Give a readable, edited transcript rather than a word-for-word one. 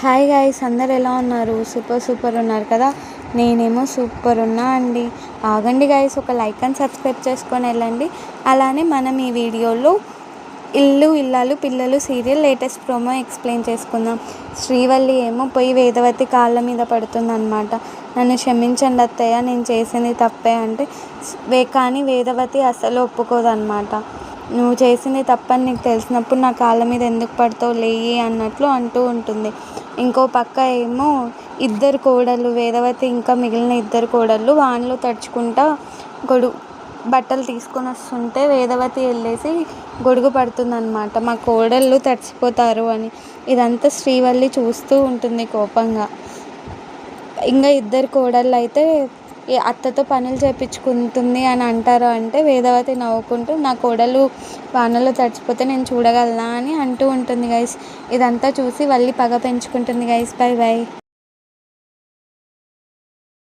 Hi guys, అందరు ఎలా ఉన్నారు? సూపర్ ఉన్నారు కదా. నేనేమో సూపర్ ఉన్నా అండి. ఆగండి గైస్, ఒక లైక్ అండ్ సబ్స్క్రైబ్ చేసుకొని వెళ్ళండి. అలానే మనం ఈ వీడియోలో ఇల్లు ఇల్లాలు పిల్లలు సీరియల్ లేటెస్ట్ ప్రోమో ఎక్స్ప్లెయిన్ చేసుకుందాం. శ్రీవల్లి ఏమో పోయి వేదవతి కాళ్ళ మీద పడుతుందన్నమాట. నన్ను క్షమించండి అత్తయ్య, నేను చేసింది తప్పే అంటే కానీ వేదవతి అస్సలు ఒప్పుకోదన్నమాట. నువ్వు చేసింది తప్పని నీకు తెలిసినప్పుడు నా కాళ్ళ మీద ఎందుకు పడతావు లేయి అన్నట్లు అంటూ ఉంటుంది. ఇంకో పక్క ఏమో ఇద్దరు కోడళ్ళు, వేదవతి ఇంకా మిగిలిన ఇద్దరు కోడళ్ళు వానలో తడుచుకుంటా బట్టలు తీసుకొని వస్తుంటే వేదవతి వెళ్ళేసి గొడుగు పడుతుందన్నమాట, మా కోడళ్ళు తడిసిపోతారు అని. ఇదంతా శ్రీవల్లి చూస్తూ ఉంటుంది కోపంగా. ఇంకా ఇద్దరు కోడళ్ళు అయితే అత్తతో పనులు చేయించుకుంటుంది అని అంటారు. అంటే వేదవతి నవ్వుకుంటూ నా కోడలు వానలో తడిచిపోతే నేను చూడగలనా అని అంటూ ఉంటుంది గైస్. ఇదంతా చూసి వల్లి పగ పెంచుకుంటుంది గైస్. బై.